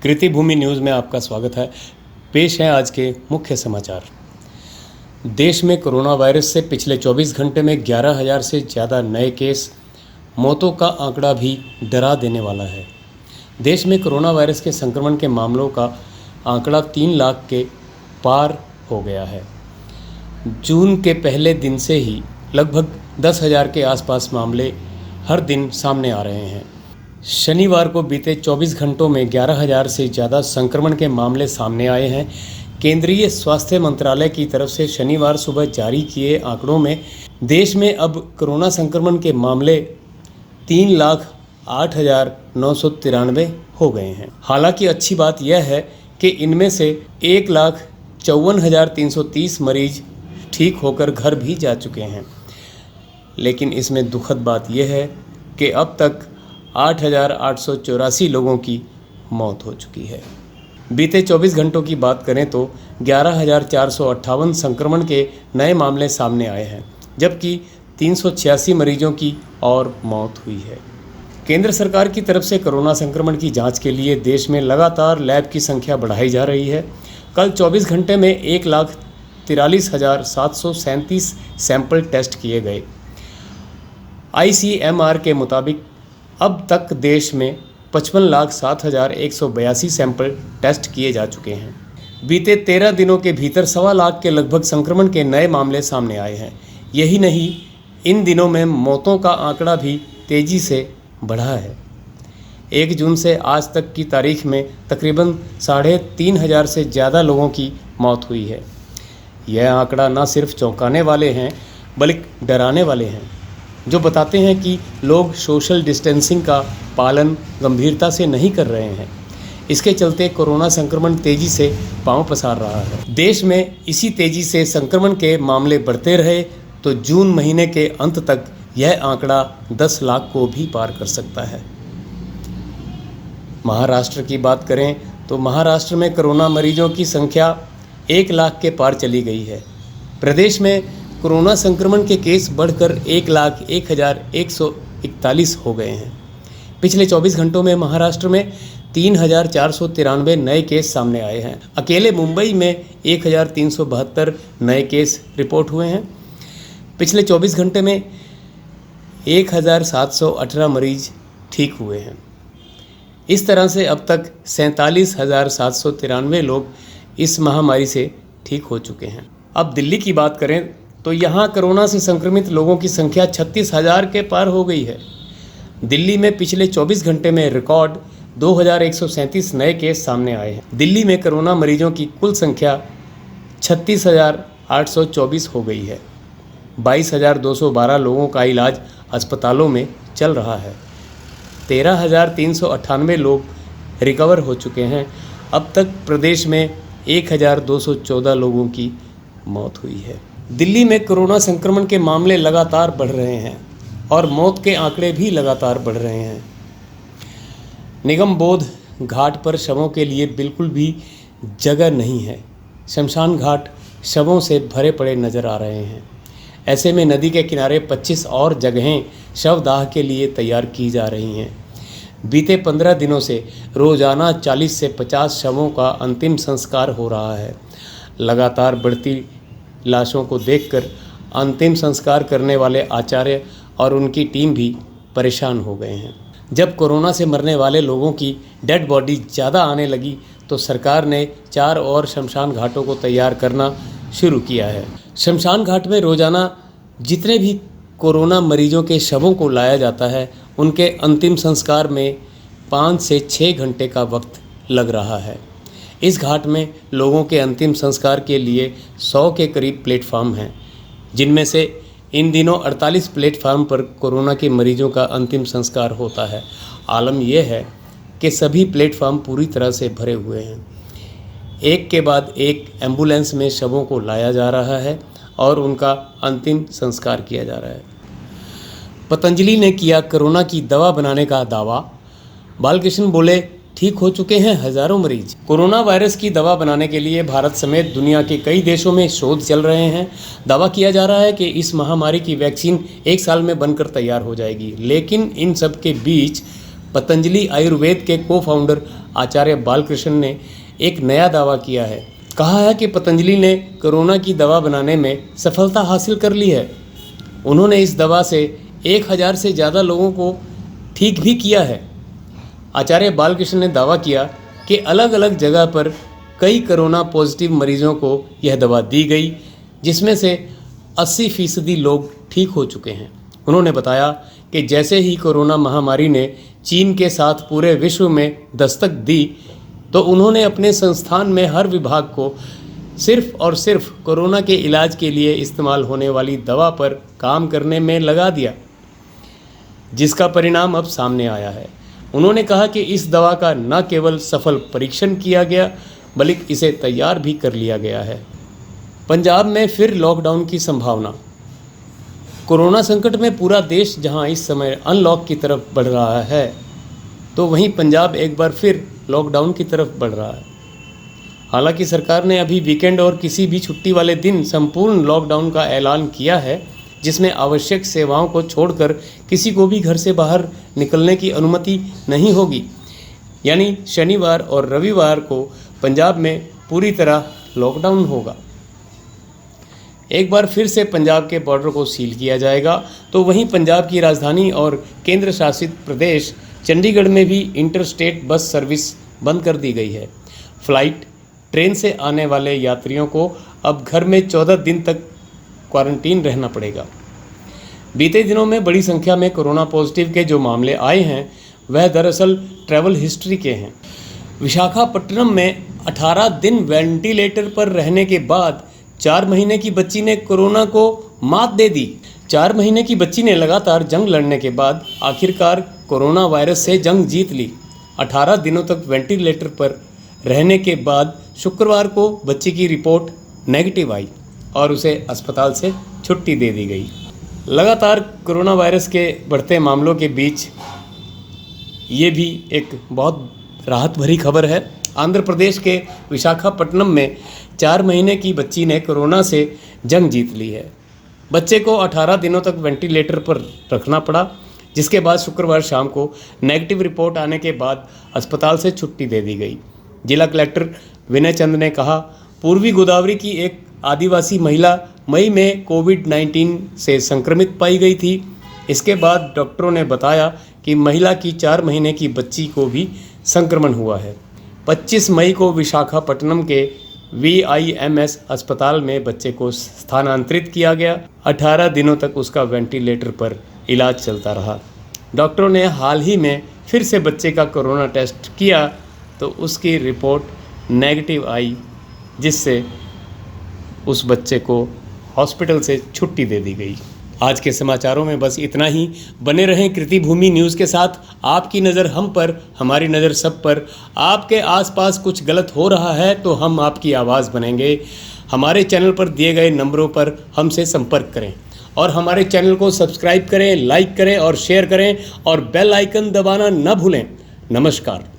कृतिभूमि news में आपका स्वागत है। पेश है आज के मुख्य समाचार। देश में कोरोना वायरस से पिछले 24 घंटे में 11,000 से ज़्यादा नए केस, मौतों का आंकड़ा भी डरा देने वाला है। देश में कोरोना वायरस के संक्रमण के मामलों का आंकड़ा 3 लाख के पार हो गया है। जून के पहले दिन से ही लगभग 10,000 के आसपास मामले हर दिन सामने आ रहे हैं। शनिवार को बीते 24 घंटों में 11,000 से ज़्यादा संक्रमण के मामले सामने आए हैं। केंद्रीय स्वास्थ्य मंत्रालय की तरफ से शनिवार सुबह जारी किए आंकड़ों में देश में अब कोरोना संक्रमण के मामले 3,08,993 हो गए हैं। हालांकि अच्छी बात यह है कि इनमें से 1,54,330 मरीज ठीक होकर घर भी जा चुके हैं। लेकिन इसमें दुखद बात यह है कि अब तक 8,884 लोगों की मौत हो चुकी है। बीते 24 घंटों की बात करें तो 11,458 संक्रमण के नए मामले सामने आए हैं, जबकि 386 मरीजों की और मौत हुई है। केंद्र सरकार की तरफ से कोरोना संक्रमण की जांच के लिए देश में लगातार लैब की संख्या बढ़ाई जा रही है। कल 24 घंटे में 1,43,737 सैंपल टेस्ट किए गए। ICMR के मुताबिक अब तक देश में 55,07,182 सैंपल टेस्ट किए जा चुके हैं। बीते 13 दिनों के भीतर 1.25 लाख के लगभग संक्रमण के नए मामले सामने आए हैं। यही नहीं, इन दिनों में मौतों का आंकड़ा भी तेज़ी से बढ़ा है। 1 जून से आज तक की तारीख में तकरीबन 3,500 से ज़्यादा लोगों की मौत हुई है। यह आंकड़ा न सिर्फ चौंकाने वाले हैं बल्कि डराने वाले हैं, जो बताते हैं कि लोग सोशल डिस्टेंसिंग का पालन गंभीरता से नहीं कर रहे हैं। इसके चलते कोरोना संक्रमण तेज़ी से पांव पसार रहा है। देश में इसी तेज़ी से संक्रमण के मामले बढ़ते रहे तो जून महीने के अंत तक यह आंकड़ा 10 लाख को भी पार कर सकता है। महाराष्ट्र की बात करें तो महाराष्ट्र में कोरोना मरीजों की संख्या 1 लाख के पार चली गई है। प्रदेश में कोरोना संक्रमण के केस बढ़कर 1,01,141 हो गए हैं। पिछले 24 घंटों में महाराष्ट्र में 3,493 नए केस सामने आए हैं। अकेले मुंबई में 1,372 नए केस रिपोर्ट हुए हैं। पिछले 24 घंटे में 1,718 मरीज ठीक हुए हैं। इस तरह से अब तक 47,793 लोग इस महामारी से ठीक हो चुके हैं। अब दिल्ली की बात करें तो यहाँ कोरोना से संक्रमित लोगों की संख्या 36,000 के पार हो गई है। दिल्ली में पिछले 24 घंटे में रिकॉर्ड 2,137 नए केस सामने आए हैं। दिल्ली में कोरोना मरीजों की कुल संख्या 36,824 हो गई है। 22,212 लोगों का इलाज अस्पतालों में चल रहा है। 13,398 लोग रिकवर हो चुके हैं। अब तक प्रदेश में 1,214 लोगों की मौत हुई है। दिल्ली में कोरोना संक्रमण के मामले लगातार बढ़ रहे हैं और मौत के आंकड़े भी लगातार बढ़ रहे हैं। निगम बोध घाट पर शवों के लिए बिल्कुल भी जगह नहीं है। शमशान घाट शवों से भरे पड़े नजर आ रहे हैं। ऐसे में नदी के किनारे 25 और जगहें शवदाह के लिए तैयार की जा रही हैं। बीते 15 दिनों से रोजाना 40 से 50 शवों का अंतिम संस्कार हो रहा है। लगातार बढ़ती लाशों को देखकर अंतिम संस्कार करने वाले आचार्य और उनकी टीम भी परेशान हो गए हैं। जब कोरोना से मरने वाले लोगों की डेड बॉडी ज़्यादा आने लगी तो सरकार ने 4 और शमशान घाटों को तैयार करना शुरू किया है। शमशान घाट में रोज़ाना जितने भी कोरोना मरीजों के शवों को लाया जाता है, उनके अंतिम संस्कार में 5 से 6 घंटे का वक्त लग रहा है। इस घाट में लोगों के अंतिम संस्कार के लिए 100 के करीब प्लेटफार्म हैं, जिनमें से इन दिनों 48 प्लेटफार्म पर कोरोना के मरीजों का अंतिम संस्कार होता है। आलम यह है कि सभी प्लेटफार्म पूरी तरह से भरे हुए हैं। एक के बाद एक एम्बुलेंस में शवों को लाया जा रहा है और उनका अंतिम संस्कार किया जा रहा है। पतंजलि ने किया कोरोना की दवा बनाने का दावा। बालकृष्ण बोले, ठीक हो चुके हैं हजारों मरीज। कोरोना वायरस की दवा बनाने के लिए भारत समेत दुनिया के कई देशों में शोध चल रहे हैं। दावा किया जा रहा है कि इस महामारी की वैक्सीन 1 साल में बनकर तैयार हो जाएगी। लेकिन इन सब के बीच पतंजलि आयुर्वेद के को फाउंडर आचार्य बालकृष्ण ने एक नया दावा किया है। कहा है कि पतंजलि ने कोरोना की दवा बनाने में सफलता हासिल कर ली है। उन्होंने इस दवा से 1000 से ज़्यादा लोगों को ठीक भी किया है। आचार्य बालकृष्ण ने दावा किया कि अलग अलग जगह पर कई कोरोना पॉजिटिव मरीजों को यह दवा दी गई, जिसमें से 80% लोग ठीक हो चुके हैं। उन्होंने बताया कि जैसे ही कोरोना महामारी ने चीन के साथ पूरे विश्व में दस्तक दी, तो उन्होंने अपने संस्थान में हर विभाग को सिर्फ और सिर्फ कोरोना के इलाज के लिए इस्तेमाल होने वाली दवा पर काम करने में लगा दिया, जिसका परिणाम अब सामने आया है। उन्होंने कहा कि इस दवा का न केवल सफल परीक्षण किया गया, बल्कि इसे तैयार भी कर लिया गया है। पंजाब में फिर लॉकडाउन की संभावना। कोरोना संकट में पूरा देश जहां इस समय अनलॉक की तरफ बढ़ रहा है, तो वहीं पंजाब एक बार फिर लॉकडाउन की तरफ बढ़ रहा है। हालांकि सरकार ने अभी वीकेंड और किसी भी छुट्टी वाले दिन संपूर्ण लॉकडाउन का ऐलान किया है, जिसमें आवश्यक सेवाओं को छोड़कर किसी को भी घर से बाहर निकलने की अनुमति नहीं होगी। यानी शनिवार और रविवार को पंजाब में पूरी तरह लॉकडाउन होगा। एक बार फिर से पंजाब के बॉर्डर को सील किया जाएगा, तो वहीं पंजाब की राजधानी और केंद्र शासित प्रदेश चंडीगढ़ में भी इंटरस्टेट बस सर्विस बंद कर दी गई है। फ्लाइट, ट्रेन से आने वाले यात्रियों को अब घर में 14 दिन तक क्वारंटीन रहना पड़ेगा। बीते दिनों में बड़ी संख्या में कोरोना पॉजिटिव के जो मामले आए हैं, वह दरअसल ट्रैवल हिस्ट्री के हैं। विशाखापट्टनम में 18 दिन वेंटिलेटर पर रहने के बाद 4 महीने की बच्ची ने कोरोना को मात दे दी। 4 महीने की बच्ची ने लगातार जंग लड़ने के बाद आखिरकार कोरोना वायरस से जंग जीत ली। 18 दिनों तक वेंटिलेटर पर रहने के बाद शुक्रवार को बच्ची की रिपोर्ट नेगेटिव आई और उसे अस्पताल से छुट्टी दे दी गई। लगातार कोरोना वायरस के बढ़ते मामलों के बीच ये भी एक बहुत राहत भरी खबर है। आंध्र प्रदेश के विशाखापट्टनम में 4 महीने की बच्ची ने कोरोना से जंग जीत ली है। बच्चे को 18 दिनों तक वेंटिलेटर पर रखना पड़ा, जिसके बाद शुक्रवार शाम को नेगेटिव रिपोर्ट आने के बाद अस्पताल से छुट्टी दे दी गई। जिला कलेक्टर विनय चंद ने कहा, पूर्वी गोदावरी की एक आदिवासी महिला मई में कोविड-19 से संक्रमित पाई गई थी। इसके बाद डॉक्टरों ने बताया कि महिला की 4 महीने की बच्ची को भी संक्रमण हुआ है। 25 मई को विशाखापट्टनम के VIMS अस्पताल में बच्चे को स्थानांतरित किया गया। 18 दिनों तक उसका वेंटिलेटर पर इलाज चलता रहा। डॉक्टरों ने हाल ही में फिर से बच्चे का कोरोना टेस्ट किया, तो उसकी रिपोर्ट नेगेटिव आई, जिससे उस बच्चे को हॉस्पिटल से छुट्टी दे दी गई। आज के समाचारों में बस इतना ही। बने रहें कृतिभूमि न्यूज़ के साथ। आपकी नज़र हम पर, हमारी नज़र सब पर। आपके आसपास कुछ गलत हो रहा है तो हम आपकी आवाज़ बनेंगे। हमारे चैनल पर दिए गए नंबरों पर हमसे संपर्क करें और हमारे चैनल को सब्सक्राइब करें, लाइक करें और शेयर करें और बेल आइकन दबाना न भूलें। नमस्कार।